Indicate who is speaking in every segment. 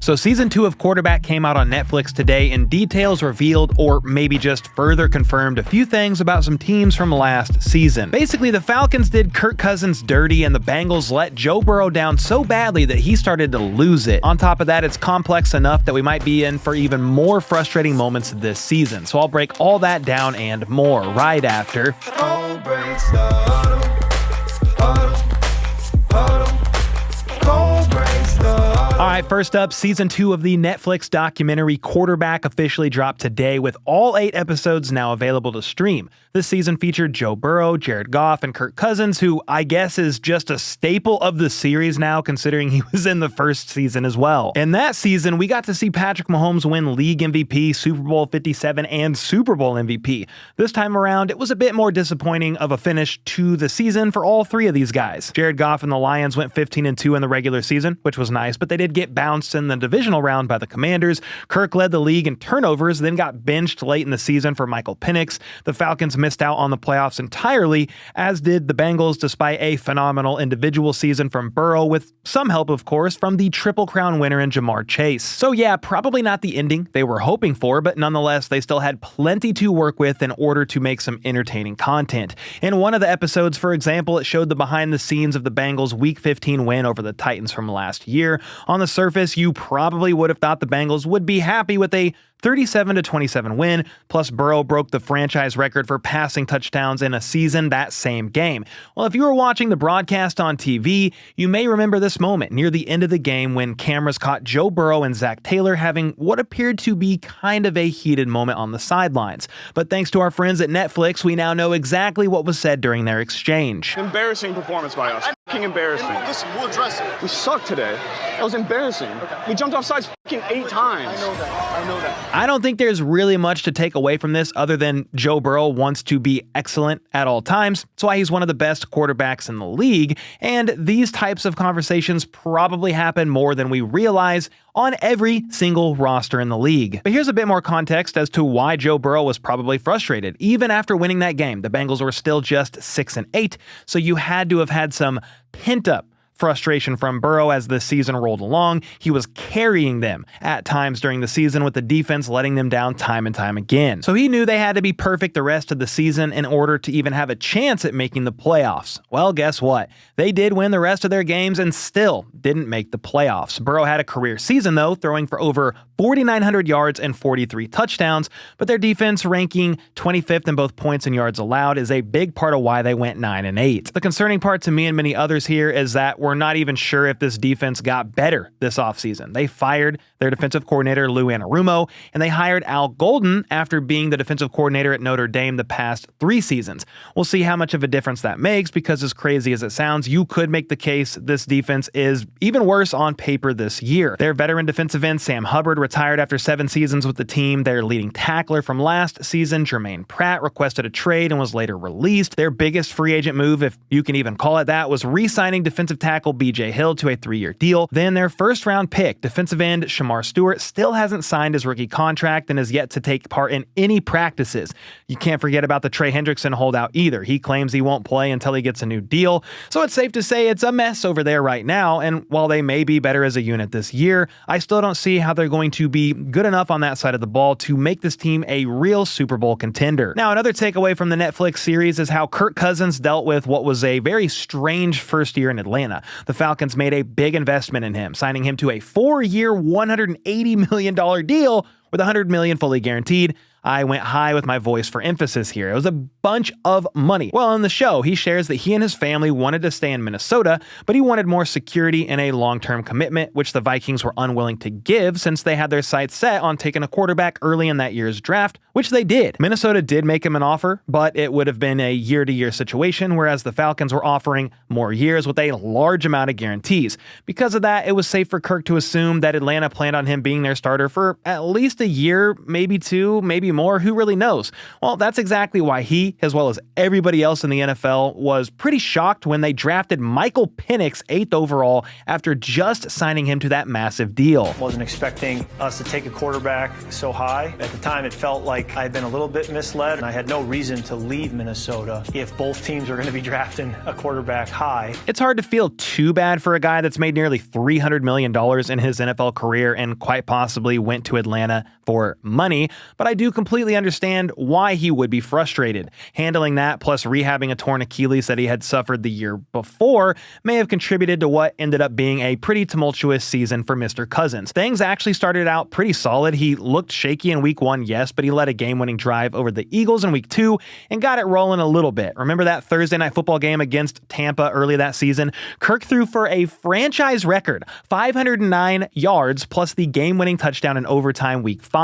Speaker 1: So season 2 of Quarterback came out on Netflix today, and details revealed, or maybe just further confirmed, a few things about some teams from last season. Basically, the Falcons did Kirk Cousins dirty, and the Bengals let Joe Burrow down so badly that he started to lose it. On top of that, it's complex enough that we might be in for even more frustrating moments this season. So I'll break all that down and more right after. Alright, first up, season 2 of the Netflix documentary Quarterback officially dropped today, with all 8 episodes now available to stream. This season featured Joe Burrow, Jared Goff, and Kirk Cousins, who I guess is just a staple of the series now, considering he was in the first season as well. In that season, we got to see Patrick Mahomes win League MVP, Super Bowl 57, and Super Bowl MVP. This time around, it was a bit more disappointing of a finish to the season for all 3 of these guys. Jared Goff and the Lions went 15-2 in the regular season, which was nice, but they did get bounced in the divisional round by the Commanders. Kirk led the league in turnovers, then got benched late in the season for Michael Penix. The Falcons missed out on the playoffs entirely, as did the Bengals, despite a phenomenal individual season from Burrow, with some help, of course, from the Triple Crown winner in Jamar Chase. So yeah, probably not the ending they were hoping for, but nonetheless, they still had plenty to work with in order to make some entertaining content. In one of the episodes, for example, it showed the behind the scenes of the Bengals' Week 15 win over the Titans from last year. On the surface, you probably would have thought the Bengals would be happy with a 37-27 win, plus Burrow broke the franchise record for passing touchdowns in a season that same game. Well, if you were watching the broadcast on TV, you may remember this moment near the end of the game when cameras caught Joe Burrow and Zac Taylor having what appeared to be kind of a heated moment on the sidelines. But thanks to our friends at Netflix, we now know exactly what was said during their exchange.
Speaker 2: Embarrassing performance by us. Fucking embarrassing.
Speaker 3: Listen, we'll address it.
Speaker 2: We sucked today. That was embarrassing. Okay. We jumped off sides fucking 8 times.
Speaker 3: I know that.
Speaker 1: I don't think there's really much to take away from this other than Joe Burrow wants to be excellent at all times. That's why he's one of the best quarterbacks in the league, and these types of conversations probably happen more than we realize on every single roster in the league. But here's a bit more context as to why Joe Burrow was probably frustrated. Even after winning that game, the Bengals were still just 6-8, so you had to have had some pent-up frustration from Burrow as the season rolled along. He was carrying them at times during the season, with the defense letting them down time and time again. So he knew they had to be perfect the rest of the season in order to even have a chance at making the playoffs. Well, guess what? They did win the rest of their games and still didn't make the playoffs. Burrow had a career season though, throwing for over 4,900 yards and 43 touchdowns, but their defense, ranking 25th in both points and yards allowed, is a big part of why they went 9-8. The concerning part to me and many others here is that we're not even sure if this defense got better this offseason. They fired their defensive coordinator, Lou Anarumo, and they hired Al Golden after being the defensive coordinator at Notre Dame the past 3 seasons. We'll see how much of a difference that makes, because as crazy as it sounds, you could make the case this defense is even worse on paper this year. Their veteran defensive end, Sam Hubbard, retired after 7 seasons with the team. Their leading tackler from last season, Jermaine Pratt, requested a trade and was later released. Their biggest free agent move, if you can even call it that, was re-signing defensive tackle BJ Hill to a 3-year deal. Then their first-round pick, defensive end Shamar Stewart, still hasn't signed his rookie contract and is yet to take part in any practices. You can't forget about the Trey Hendrickson holdout either. He claims he won't play until he gets a new deal. So it's safe to say it's a mess over there right now, and while they may be better as a unit this year, I still don't see how they're going to be good enough on that side of the ball to make this team a real Super Bowl contender. Now, another takeaway from the Netflix series is how Kirk Cousins dealt with what was a very strange first year in Atlanta. The Falcons made a big investment in him, signing him to a 4-year, $180 million deal with $100 million fully guaranteed. I went high with my voice for emphasis here. It was a bunch of money. Well, in the show, he shares that he and his family wanted to stay in Minnesota, but he wanted more security and a long-term commitment, which the Vikings were unwilling to give since they had their sights set on taking a quarterback early in that year's draft, which they did. Minnesota did make him an offer, but it would have been a year-to-year situation, whereas the Falcons were offering more years with a large amount of guarantees. Because of that, it was safe for Kirk to assume that Atlanta planned on him being their starter for at least a year, maybe 2, maybe maybe more, who really knows? Well, that's exactly why he, as well as everybody else in the NFL, was pretty shocked when they drafted Michael Penix 8th overall after just signing him to that massive deal.
Speaker 4: Wasn't expecting us to take a quarterback so high. At the time, it felt like I had been a little bit misled, and I had no reason to leave Minnesota if both teams were going to be drafting a quarterback high.
Speaker 1: It's hard to feel too bad for a guy that's made nearly $300 million in his NFL career and quite possibly went to Atlanta for money, but I do completely understand why he would be frustrated. Handling that, plus rehabbing a torn Achilles that he had suffered the year before, may have contributed to what ended up being a pretty tumultuous season for Mr. Cousins. Things actually started out pretty solid. He looked shaky in week 1, yes, but he led a game-winning drive over the Eagles in week 2 and got it rolling a little bit. Remember that Thursday night football game against Tampa early that season? Kirk threw for a franchise record 509 yards plus the game-winning touchdown in overtime week 5.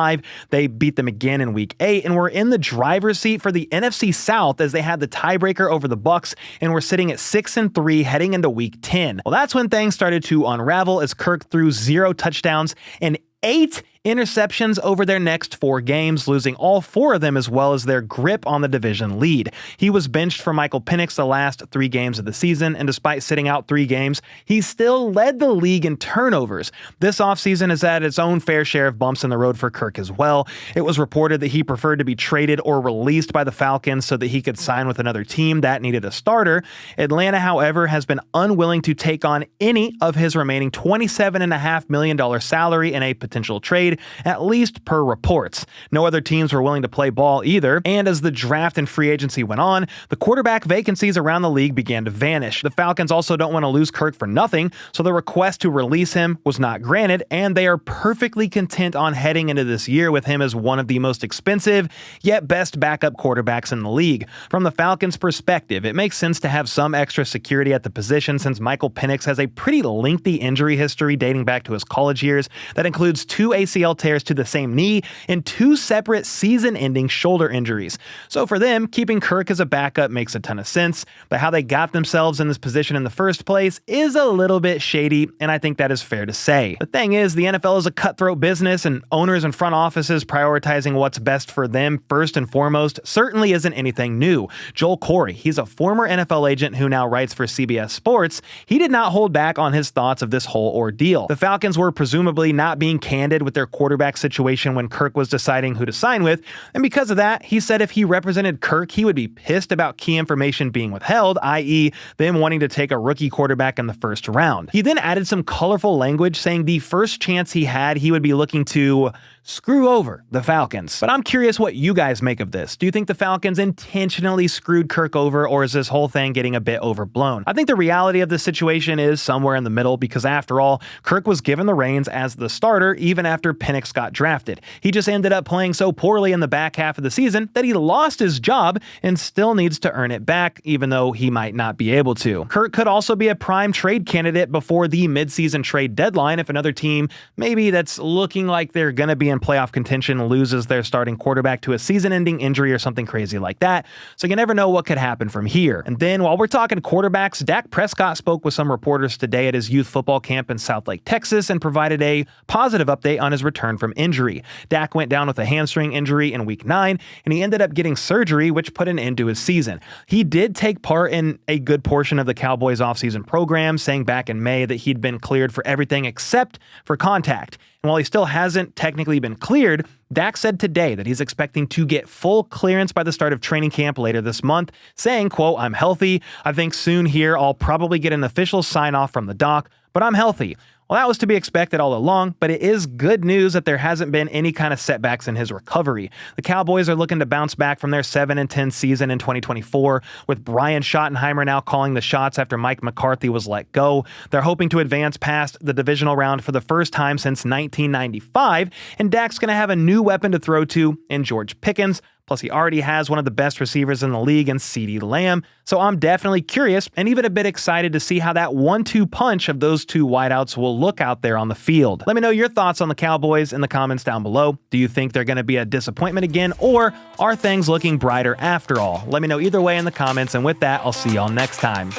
Speaker 1: They beat them again in week 8 and were in the driver's seat for the NFC South as they had the tiebreaker over the Bucs and were sitting at 6-3 heading into week 10. Well, that's when things started to unravel as Kirk threw 0 touchdowns and 8 interceptions over their next 4 games, losing all 4 of them as well as their grip on the division lead. He was benched for Michael Penix the last 3 games of the season, and despite sitting out 3 games, he still led the league in turnovers. This offseason has had its own fair share of bumps in the road for Kirk as well. It was reported that he preferred to be traded or released by the Falcons so that he could sign with another team that needed a starter. Atlanta, however, has been unwilling to take on any of his remaining $27.5 million salary in a potential trade, at least per reports. No other teams were willing to play ball either, and as the draft and free agency went on, the quarterback vacancies around the league began to vanish. The Falcons also don't want to lose Kirk for nothing, so the request to release him was not granted, and they are perfectly content on heading into this year with him as one of the most expensive, yet best backup quarterbacks in the league. From the Falcons' perspective, it makes sense to have some extra security at the position since Michael Penix has a pretty lengthy injury history dating back to his college years that includes 2 ACL tears to the same knee and 2 separate season-ending shoulder injuries. So for them, keeping Kirk as a backup makes a ton of sense, but how they got themselves in this position in the first place is a little bit shady, and I think that is fair to say. The thing is, the NFL is a cutthroat business, and owners and front offices prioritizing what's best for them first and foremost certainly isn't anything new. Joel Corey, he's a former NFL agent who now writes for CBS Sports. He did not hold back on his thoughts of this whole ordeal. The Falcons were presumably not being candid with their quarterback situation when Kirk was deciding who to sign with, and because of that, he said if he represented Kirk, he would be pissed about key information being withheld, i.e. them wanting to take a rookie quarterback in the first round. He then added some colorful language saying the first chance he had, he would be looking to screw over the Falcons. But I'm curious what you guys make of this. Do you think the Falcons intentionally screwed Kirk over, or is this whole thing getting a bit overblown? I think the reality of the situation is somewhere in the middle because after all, Kirk was given the reins as the starter even after Penix got drafted. He just ended up playing so poorly in the back half of the season that he lost his job and still needs to earn it back, even though he might not be able to. Kirk could also be a prime trade candidate before the midseason trade deadline if another team, maybe that's looking like they're going to be in playoff contention, loses their starting quarterback to a season-ending injury or something crazy like that. So you never know what could happen from here. And then while we're talking quarterbacks, Dak Prescott spoke with some reporters today at his youth football camp in Southlake, Texas, and provided a positive update on his return from injury. Dak went down with a hamstring injury in week 9, and he ended up getting surgery, which put an end to his season. He did take part in a good portion of the Cowboys offseason program, saying back in May that he'd been cleared for everything except for contact. And while he still hasn't technically been cleared, Dak said today that he's expecting to get full clearance by the start of training camp later this month, saying, quote, "I'm healthy. I think soon here I'll probably get an official sign-off from the doc, but I'm healthy." Well, that was to be expected all along, but it is good news that there hasn't been any kind of setbacks in his recovery. The Cowboys are looking to bounce back from their 7-10 season in 2024, with Brian Schottenheimer now calling the shots after Mike McCarthy was let go. They're hoping to advance past the divisional round for the first time since 1995, and Dak's going to have a new weapon to throw to in George Pickens. Plus, he already has one of the best receivers in the league in CeeDee Lamb. So I'm definitely curious and even a bit excited to see how that 1-2 punch of those two wideouts will look out there on the field. Let me know your thoughts on the Cowboys in the comments down below. Do you think they're going to be a disappointment again, or are things looking brighter after all? Let me know either way in the comments, and with that, I'll see y'all next time.